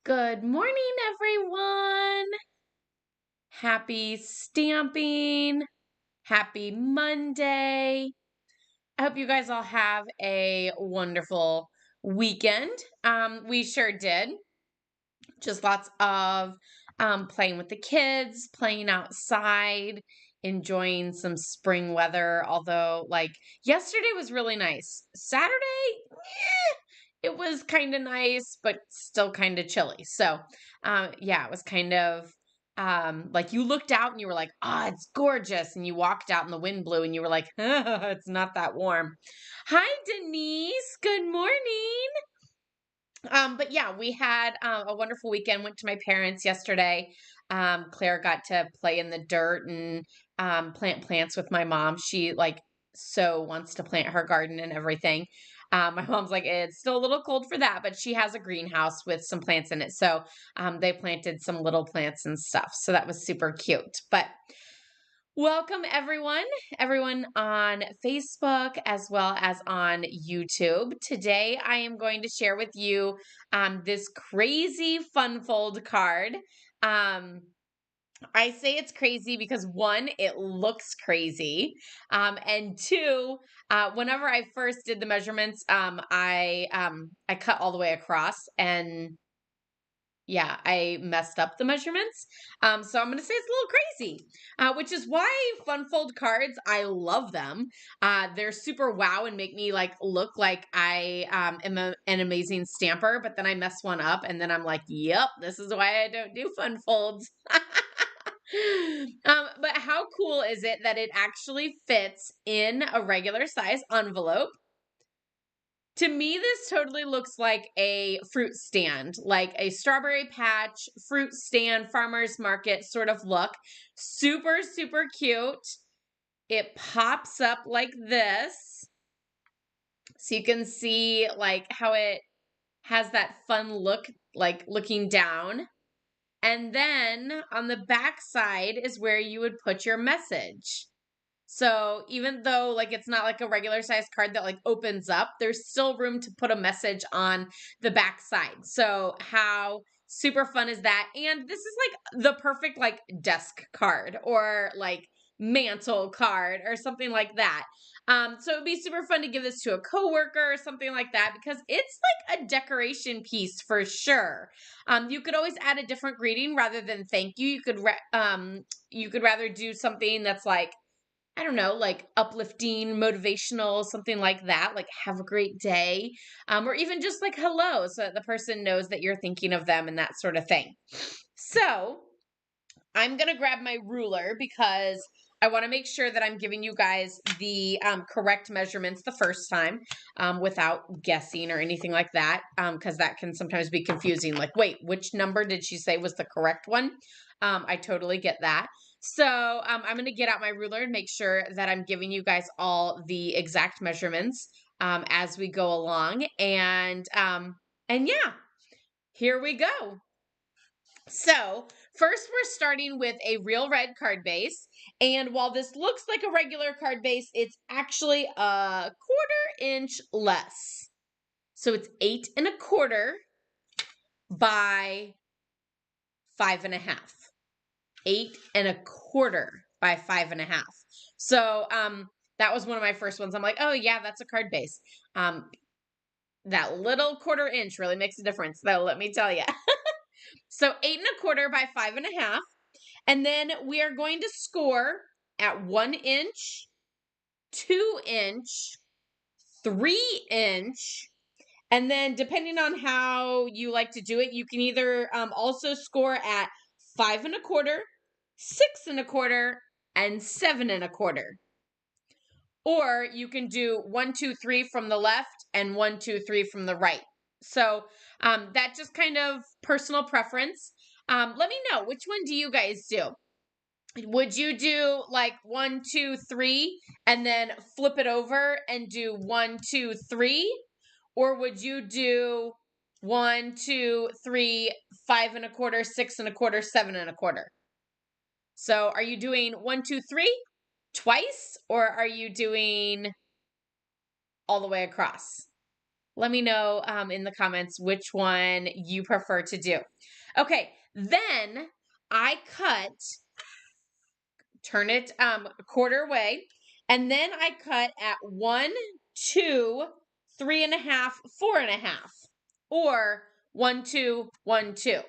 Good morning, everyone. Happy stamping. Happy Monday. I hope you guys all have a wonderful weekend. We sure did. Just lots of playing with the kids, playing outside, enjoying some spring weather. Although, yesterday was really nice. Saturday, it was kind of nice, but still kind of chilly. So, yeah, it was kind of like you looked out and you were like, "Ah, it's gorgeous," and you walked out and the wind blew and you were like, "It's not that warm." Hi, Denise. Good morning. But yeah, we had a wonderful weekend. Went to my parents yesterday. Claire got to play in the dirt and plant plants with my mom. She so wants to plant her garden and everything. My mom's like, it's still a little cold for that, but she has a greenhouse with some plants in it. So they planted some little plants and stuff. So that was super cute. But welcome, everyone on Facebook as well as on YouTube. Today, I am going to share with you this crazy fun fold card. Um, I say it's crazy because one, it looks crazy, and two, whenever I first did the measurements, I cut all the way across and yeah, I messed up the measurements. So I'm going to say it's a little crazy, which is why fun fold cards, I love them. They're super wow and make me look like I am an amazing stamper, but then I mess one up and then I'm like, yep, this is why I don't do fun folds. But how cool is it that it actually fits in a regular size envelope? To me, this totally looks like a fruit stand, like a strawberry patch, fruit stand, farmer's market sort of look. Super, super cute. It pops up like this. So you can see how it has that fun look, like looking down. And then on the back side is where you would put your message. So even though it's not like a regular size card that opens up, there's still room to put a message on the back side. So how super fun is that? And this is the perfect desk card or mantle card or something like that. So it'd be super fun to give this to a coworker or something like that because it's like a decoration piece for sure. You could always add a different greeting rather than thank you. You could rather do something that's I don't know, uplifting, motivational, something like that, like have a great day, or even just hello, so that the person knows that you're thinking of them and that sort of thing. So I'm going to grab my ruler because I want to make sure that I'm giving you guys the correct measurements the first time without guessing or anything like that, because that can sometimes be confusing. Like, wait, which number did she say was the correct one? I totally get that. So I'm going to get out my ruler and make sure that I'm giving you guys all the exact measurements as we go along. And yeah, here we go. So first we're starting with a real red card base. And while this looks like a regular card base, it's actually a 1/4 inch less. So it's 8 1/4 by 5 1/2. 8 1/4 by 5 1/2. So that was one of my first ones. I'm like, oh yeah, that's a card base. That little 1/4 inch really makes a difference, though, let me tell you. So 8 1/4 by 5 1/2. And then we are going to score at 1 inch, 2 inch, 3 inch. And then depending on how you like to do it, you can either also score at 5 1/4, 6 1/4, and 7 1/4. Or you can do 1, 2, 3 from the left and 1, 2, 3 from the right. So that just kind of personal preference. Let me know, which one do you guys do? Would you do 1, 2, 3 and then flip it over and do 1, 2, 3? Or would you do 1, 2, 3, 5 1/4, 6 1/4, 7 1/4? So are you doing 1, 2, 3 twice, or are you doing all the way across? Let me know in the comments which one you prefer to do. Okay, then I turn it a quarter way, and then I cut at 1, 2, 3.5, 4.5, or 1, 2, 1, 2.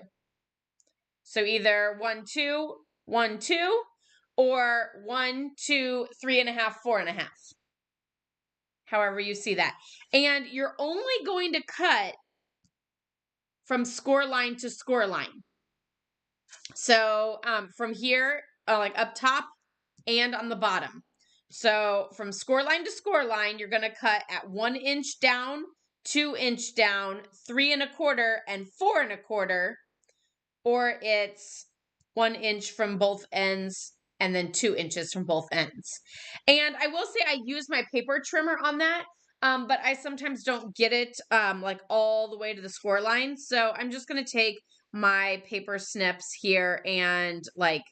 So either 1, 2, 1, 2, or 1, 2, 3.5, 4.5. However you see that. And you're only going to cut from score line to score line. So from here, like up top and on the bottom. So from score line to score line, you're going to cut at 1 inch down, 2 inch down, 3.25, and 4.25, or it's 1 inch from both ends and then 2 inches from both ends. And I will say I use my paper trimmer on that, but I sometimes don't get it like all the way to the score line. So I'm just going to take my paper snips here and like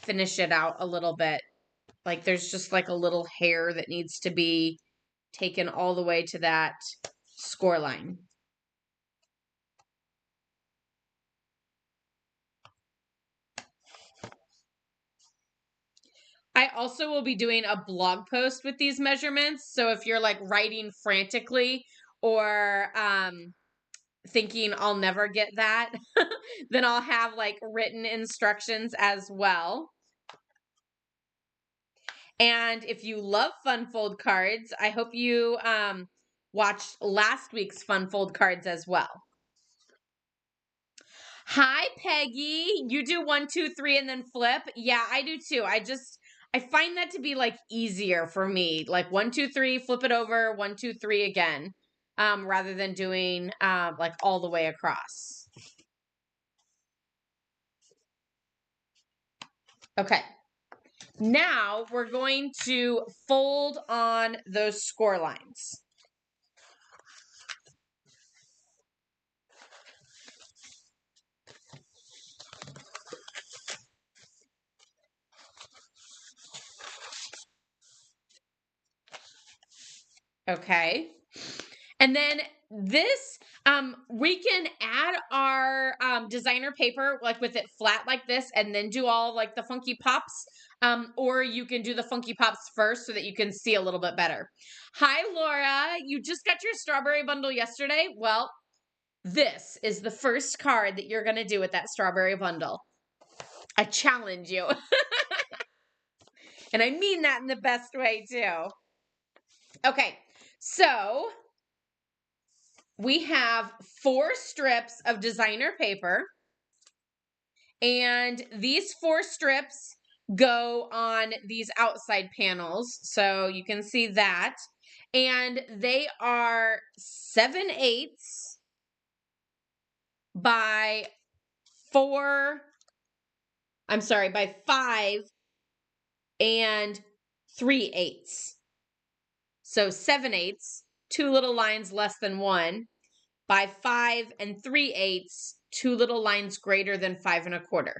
finish it out a little bit. Like there's just like a little hair that needs to be taken all the way to that score line. I also will be doing a blog post with these measurements. So if you're like writing frantically or thinking I'll never get that, then I'll have like written instructions as well. And if you love fun fold cards, I hope you watched last week's fun fold cards as well. Hi, Peggy. You do 1, 2, 3, and then flip. Yeah, I do too. I find that to be like easier for me. Like 1, 2, 3, flip it over, 1, 2, 3 again, rather than doing like all the way across. Okay. Now we're going to fold on those score lines. Okay. And then this, we can add our designer paper like with it flat like this and then do all like the funky pops. Or you can do the funky pops first so that you can see a little bit better. Hi, Laura. You just got your strawberry bundle yesterday. Well, this is the first card that you're going to do with that strawberry bundle. I challenge you. And I mean that in the best way too. Okay, so we have 4 strips of designer paper, and these 4 strips go on these outside panels, so you can see that, and they are 7/8 by 5 and 3/8. So 7/8, 2 little lines less than 1, by 5 and 3/8, 2 little lines greater than 5.25.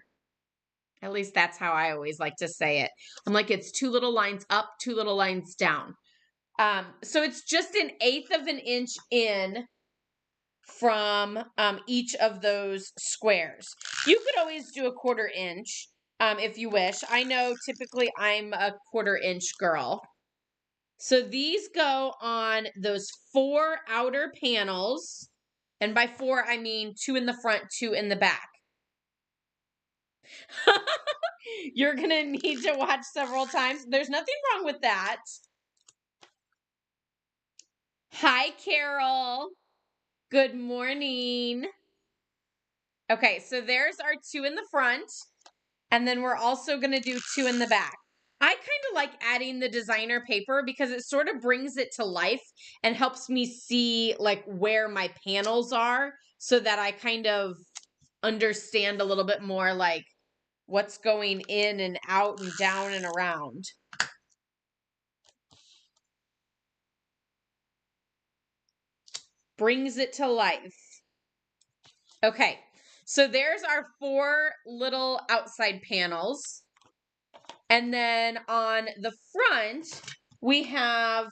At least that's how I always like to say it. I'm like, it's 2 little lines up, 2 little lines down. So it's just 1/8 of an inch in from each of those squares. You could always do 1/4 inch if you wish. I know typically I'm a 1/4 inch girl. So these go on those 4 outer panels. And by 4, I mean 2 in the front, 2 in the back. You're going to need to watch several times. There's nothing wrong with that. Hi, Carol. Good morning. Okay, so there's our 2 in the front. And then we're also going to do 2 in the back. I kind of like adding the designer paper because it sort of brings it to life and helps me see like where my panels are so that I kind of understand a little bit more like what's going in and out and down and around. Brings it to life. Okay, so there's our 4 little outside panels. And then on the front, we have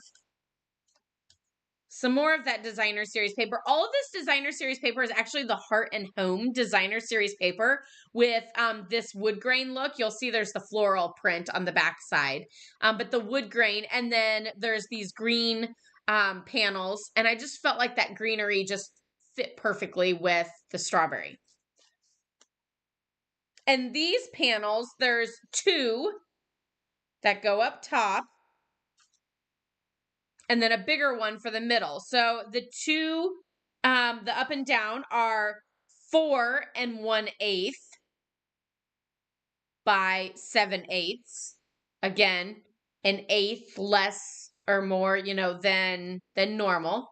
some more of that designer series paper. All of this designer series paper is actually the Heart and Home designer series paper with this wood grain look. You'll see there's the floral print on the back side, but the wood grain, and then there's these green panels, and I just felt like that greenery just fit perfectly with the strawberry. And these panels, there's two that go up top, and then a bigger one for the middle. So the two, the up and down are 4 1/8 by 7/8. Again, an eighth less or more, than normal.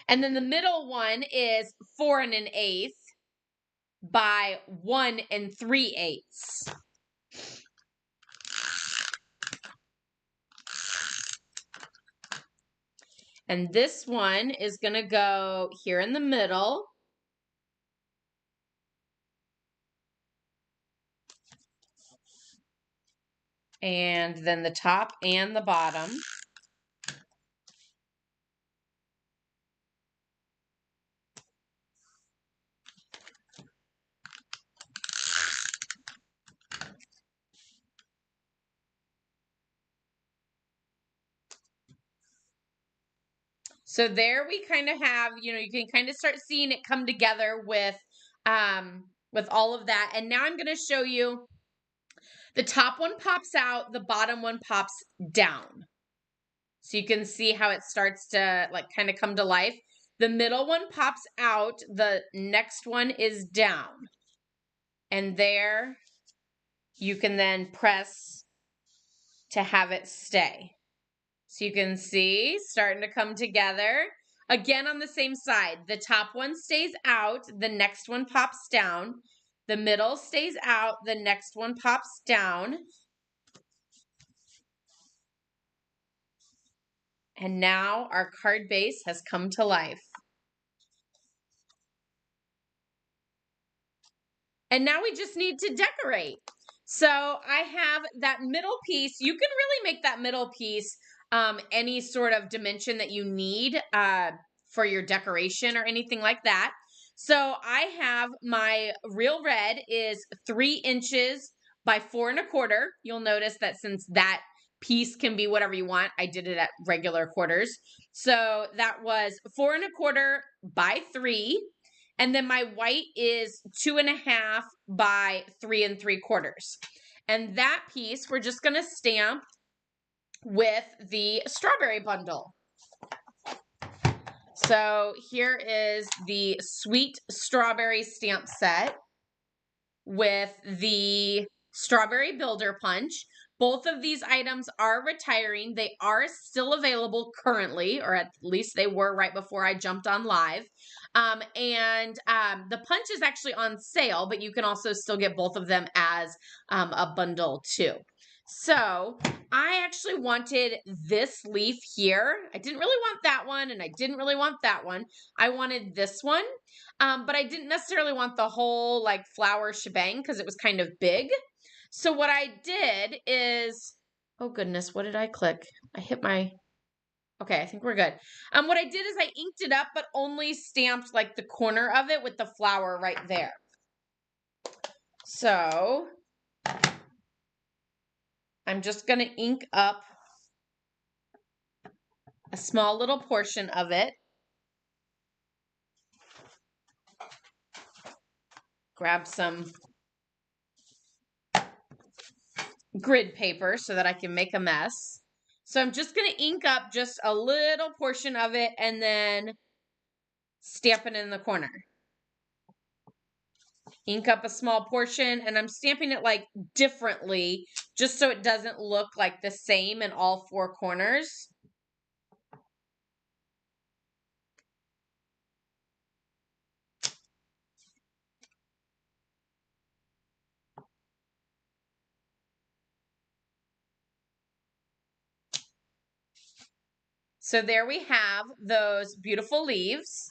And then the middle one is 4 1/8 by 1 3/8. And this one is going to go here in the middle. And then the top and the bottom. So there we kind of have, you can kind of start seeing it come together with all of that. And now I'm going to show you the top one pops out, the bottom one pops down. So you can see how it starts to kind of come to life. The middle one pops out, the next one is down. And there you can then press to have it stay. So you can see starting to come together. Again, on the same side, the top one stays out, the next one pops down. The middle stays out, the next one pops down. And now our card base has come to life. And now we just need to decorate. So I have that middle piece. You can really make that middle piece any sort of dimension that you need for your decoration or anything like that. So I have my real red is 3 inches by 4 1/4. You'll notice that since that piece can be whatever you want, I did it at regular quarters. So that was 4 1/4 by 3. And then my white is 2 1/2 by 3 3/4. And that piece we're just going to stamp with the strawberry bundle. So here is the sweet strawberry stamp set with the strawberry builder punch. Both of these items are retiring. They are still available currently, or at least they were right before I jumped on live. The punch is actually on sale, but you can also still get both of them as a bundle too. So I actually wanted this leaf here. I didn't really want that one, and I didn't really want that one. I wanted this one, but I didn't necessarily want the whole flower shebang because it was kind of big. So what I did is, oh goodness, what did I click? I hit my, okay, I think we're good. What I did is I inked it up, but only stamped the corner of it with the flower right there. So I'm just going to ink up a small little portion of it. Grab some grid paper so that I can make a mess. So I'm just going to ink up just a little portion of it and then stamp it in the corner. Ink up a small portion, and I'm stamping it differently just so it doesn't look like the same in all 4 corners. So there we have those beautiful leaves.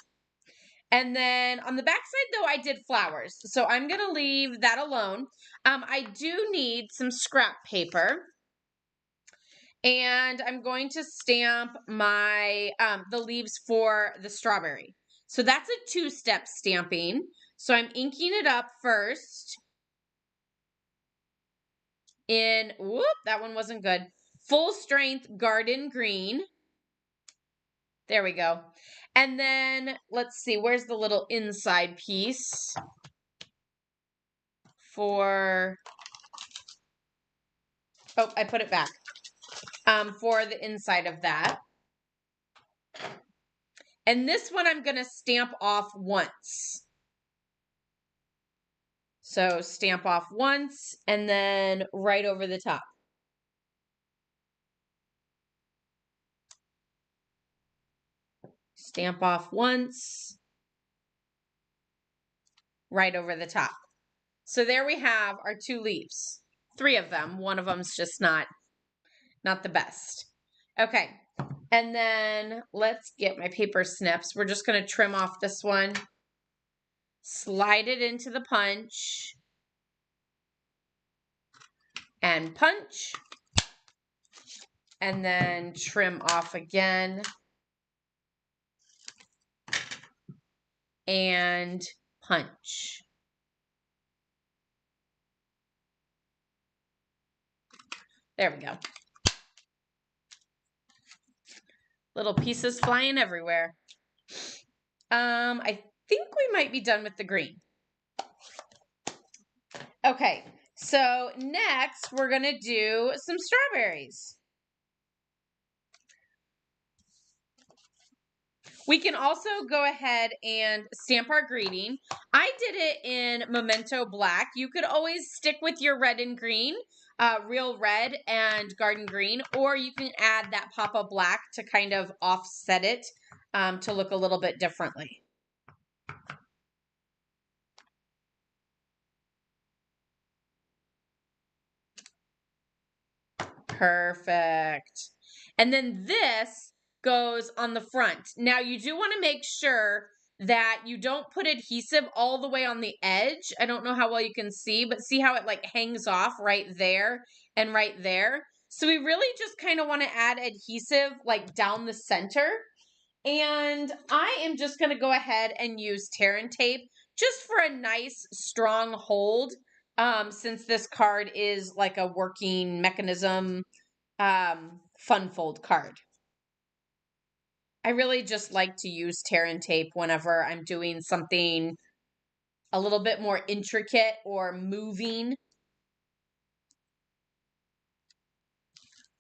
And then on the back side, though, I did flowers. So I'm going to leave that alone. I do need some scrap paper. And I'm going to stamp my the leaves for the strawberry. So that's a 2-step stamping. So I'm inking it up first in, whoop, that one wasn't good. Full strength garden green. There we go. And then let's see, where's the little inside piece for, oh, I put it back. For the inside of that. And this one I'm going to stamp off once. So stamp off once and then right over the top. Stamp off once, right over the top. So there we have our 2 leaves. 3 of them. One of them's just not the best. Okay. And then let's get my paper snips. We're just going to trim off this one. Slide it into the punch. And punch. And then trim off again. And punch. There we go. Little pieces flying everywhere. I think we might be done with the green. Okay, so next we're going to do some strawberries. We can also go ahead and stamp our greeting. I did it in Memento Black. You could always stick with your red and green, real red and garden green, or you can add that pop of black to kind of offset it to look a little bit differently. Perfect. And then this goes on the front. Now you do want to make sure that you don't put adhesive all the way on the edge. I don't know how well you can see, but see how it like hangs off right there and right there. So we really just kind of want to add adhesive like down the center. And I am just going to go ahead and use tear and tape just for a nice strong hold. Since this card is like a working mechanism fun fold card. I really just like to use tear and tape whenever I'm doing something a little bit more intricate or moving.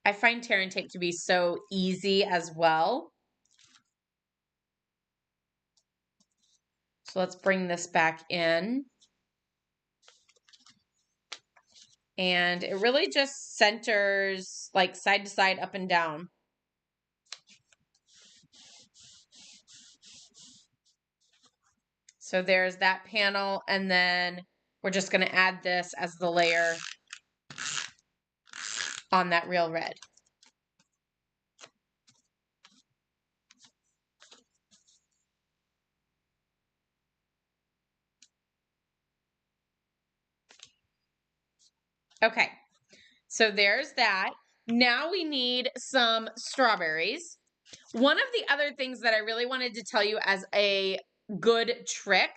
I find tear and tape to be so easy as well. So let's bring this back in. And it really just centers like side to side, up and down. So there's that panel, and then we're just going to add this as the layer on that real red. Okay, so there's that. Now we need some strawberries. One of the other things that I really wanted to tell you as a good trick,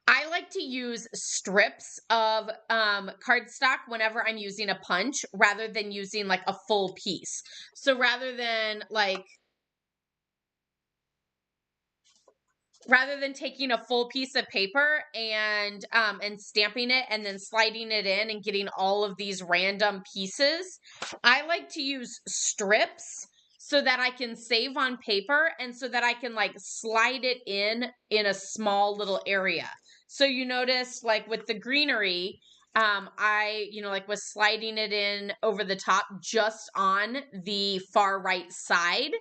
I like to use strips of cardstock whenever I'm using a punch rather than using like a full piece. So rather than taking a full piece of paper and stamping it and then sliding it in and getting all of these random pieces, I like to use strips so that I can save on paper and so that I can like slide it in a small little area. So you notice like with the greenery, I, like was sliding it in over the top just on the far right side.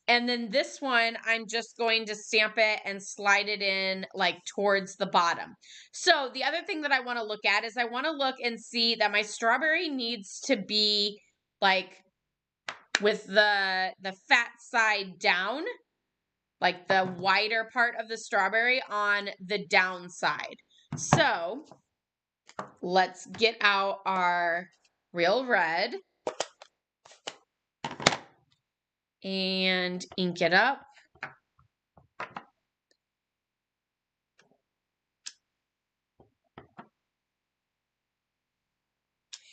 And then this one, I'm just going to stamp it and slide it in like towards the bottom. So the other thing that I want to look at is I want to look and see that my strawberry needs to be like with the fat side down, like the wider part of the strawberry on the downside. So let's get out our real red. and ink it up.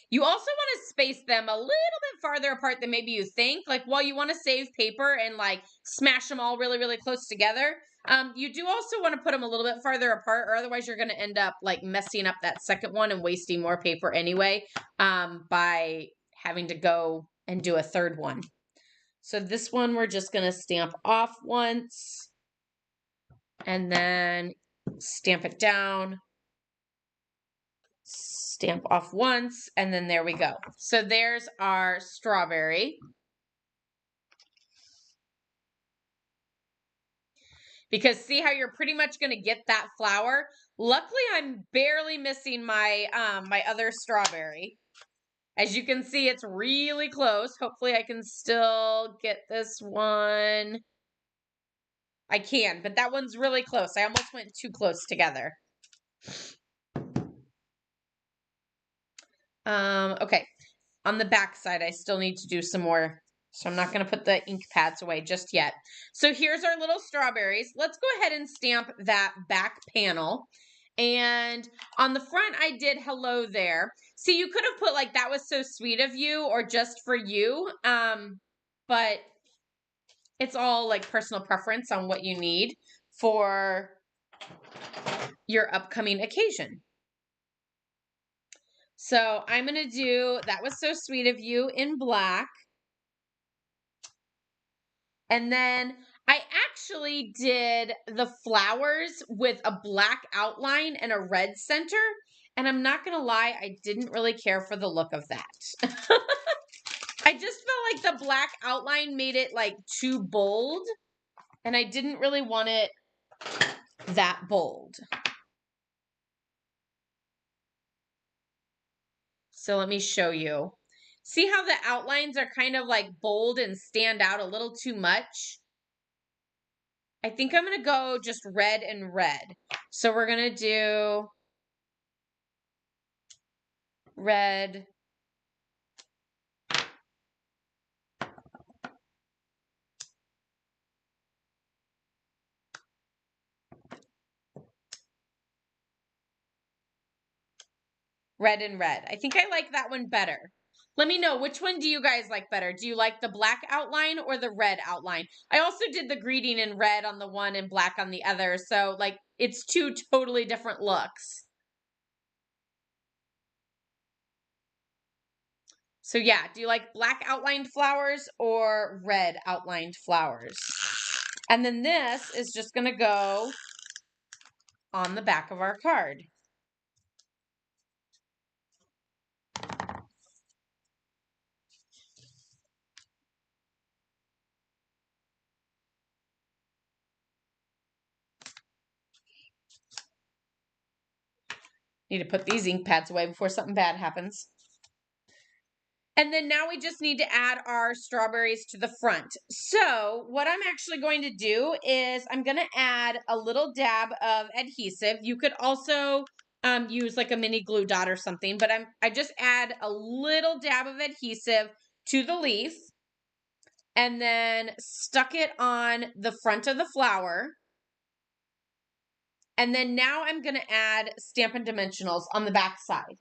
You also want to space them a little bit farther apart than maybe you think. Like, while you want to save paper and like smash them all really, really close together, you do also want to put them a little bit farther apart, or otherwise you're going to end up like messing up that second one and wasting more paper anyway, by having to go and do a third one. So this one we're just going to stamp off once and then stamp it down. Stamp off once, and then there we go. So there's our strawberry. Because see how you're pretty much going to get that flower? Luckily, I'm barely missing my my other strawberry. As you can see, it's really close. Hopefully I can still get this one. I can, but that one's really close. I almost went too close together. Okay. On the back side, I still need to do some more. So I'm not going to put the ink pads away just yet. So here's our little strawberries. Let's go ahead and stamp that back panel. And on the front, I did hello there. See, you could have put like, that was so sweet of you, or just for you. But it's all like personal preference on what you need for your upcoming occasion. So I'm going to do that was so sweet of you in black. And then I actually did the flowers with a black outline and a red center. And I'm not going to lie, I didn't really care for the look of that. I just felt like the black outline made it like too bold. And I didn't really want it that bold. So let me show you. See how the outlines are kind of like bold and stand out a little too much? I think I'm going to go just red and red. So we're going to do red, red and red. I think I like that one better. Let me know, which one do you guys like better? Do you like the black outline or the red outline? I also did the greeting in red on the one and black on the other. So like it's two totally different looks. So yeah, do you like black outlined flowers or red outlined flowers? And then this is just going to go on the back of our card. Need to put these ink pads away before something bad happens. And then now we just need to add our strawberries to the front. So what I'm actually going to do is I'm going to add a little dab of adhesive. You could also use like a mini glue dot or something, but I just add a little dab of adhesive to the leaf and then stuck it on the front of the flower. And then now I'm going to add Stampin' Dimensionals on the back side.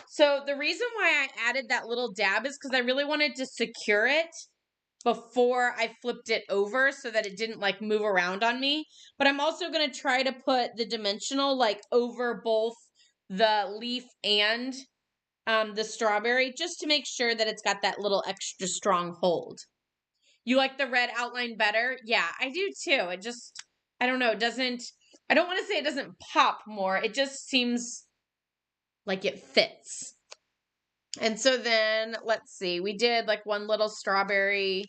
So the reason why I added that little dab is because I really wanted to secure it before I flipped it over so that it didn't like move around on me. But I'm also going to try to put the dimensional like over both the leaf and the strawberry, just to make sure that it's got that little extra strong hold. You like the red outline better? Yeah, I do too. It just, I don't know, it doesn't, I don't want to say it doesn't pop more. It just seems like it fits. And so then, let's see, we did like one little strawberry.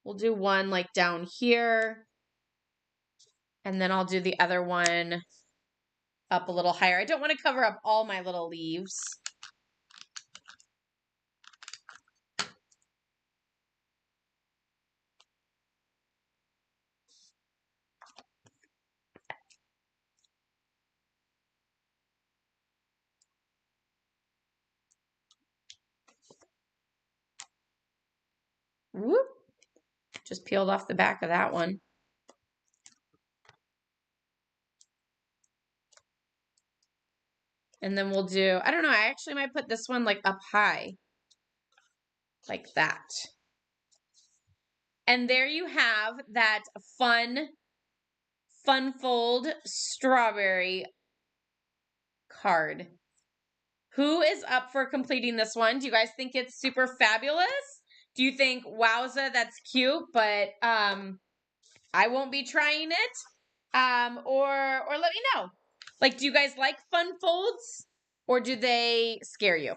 We'll do one like down here. And then I'll do the other one up a little higher. I don't want to cover up all my little leaves. Whoop. Just peeled off the back of that one. And then we'll do, I don't know, I actually might put this one like up high. Like that. And there you have that fun fold strawberry card. Who is up for completing this one? Do you guys think it's super fabulous? Do you think, wowza, that's cute, but I won't be trying it? Or let me know. Like, do you guys like fun folds, or do they scare you?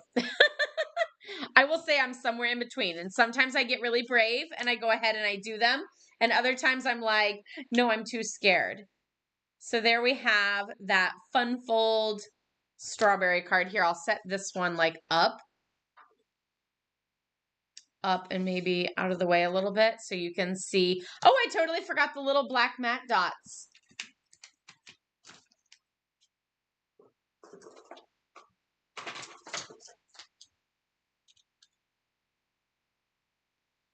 I will say I'm somewhere in between, and sometimes I get really brave and I go ahead and I do them, and other times I'm like, no, I'm too scared. So there we have that fun fold strawberry card. Here, I'll set this one like up and maybe out of the way a little bit so you can see. Oh, I totally forgot the little black matte dots.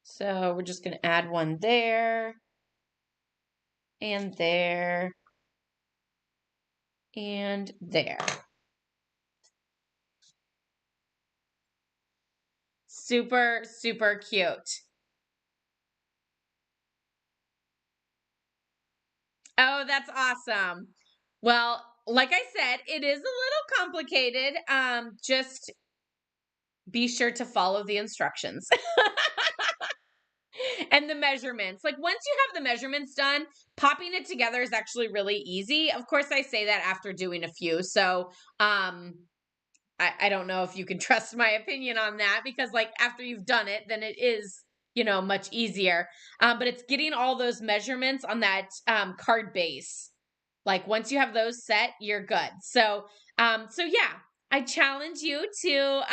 So we're just going to add one there and there and there. Super, super cute. Oh, that's awesome. Well, like I said, it is a little complicated. Just be sure to follow the instructions. And the measurements. Like once you have the measurements done, popping it together is actually really easy. Of course, I say that after doing a few. So, I don't know if you can trust my opinion on that, because like after you've done it, then it is, much easier. But it's getting all those measurements on that card base. Like once you have those set, you're good. So yeah, I challenge you to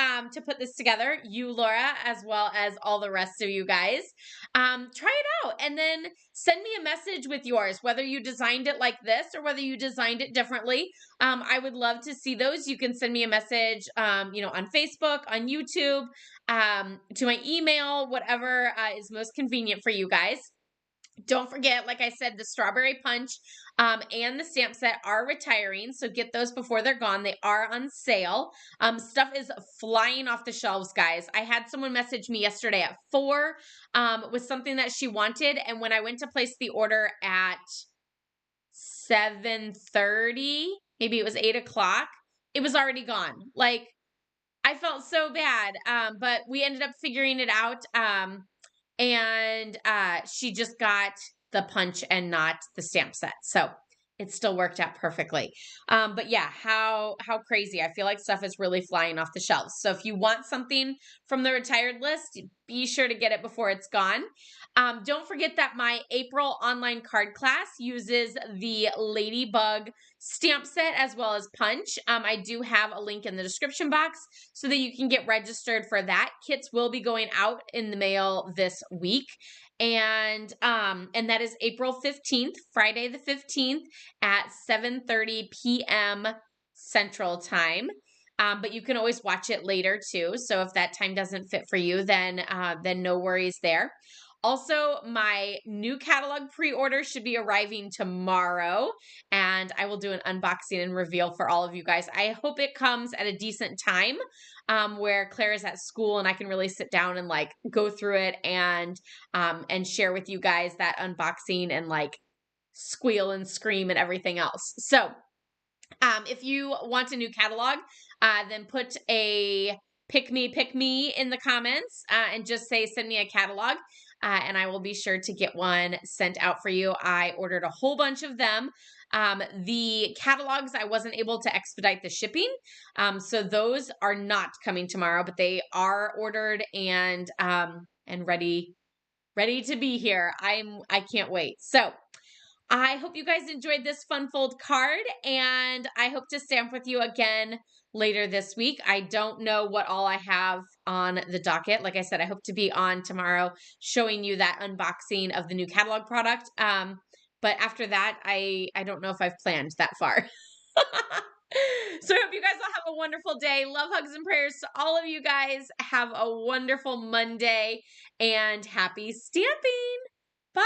put this together, you, Laura, as well as all the rest of you guys. Try it out and then send me a message with yours, whether you designed it like this or whether you designed it differently. I would love to see those. You can send me a message, on Facebook, on YouTube, to my email, whatever is most convenient for you guys. Don't forget, like I said, the strawberry punch and the stamp set are retiring, so get those before they're gone. They are on sale. Stuff is flying off the shelves, guys. I had someone message me yesterday at 4 with something that she wanted, and when I went to place the order at 7:30, maybe it was 8 o'clock, it was already gone. Like, I felt so bad, but we ended up figuring it out. And she just got the punch and not the stamp set. So it still worked out perfectly. But yeah, how crazy. I feel like stuff is really flying off the shelves. So if you want something from the retired list, be sure to get it before it's gone. Don't forget that my April online card class uses the Ladybug stamp set as well as punch. I do have a link in the description box so that you can get registered for that. Kits will be going out in the mail this week. And that is April 15th, Friday the 15th at 7:30 p.m. Central Time. But you can always watch it later too. So if that time doesn't fit for you, then no worries there. Also, my new catalog pre-order should be arriving tomorrow, and I will do an unboxing and reveal for all of you guys. I hope it comes at a decent time where Claire is at school and I can really sit down and like go through it and share with you guys that unboxing and like squeal and scream and everything else. So if you want a new catalog, then put a pick me in the comments and just say, send me a catalog. And I will be sure to get one sent out for you. I ordered a whole bunch of them. The catalogs, I wasn't able to expedite the shipping. So those are not coming tomorrow, but they are ordered and ready to be here. I can't wait. So I hope you guys enjoyed this fun fold card, and I hope to stamp with you again later this week. I don't know what all I have on the docket. Like I said, I hope to be on tomorrow showing you that unboxing of the new catalog product. But after that, I don't know if I've planned that far. So So I hope you guys all have a wonderful day. Love, hugs, and prayers to all of you guys. Have a wonderful Monday and happy stamping. Bye.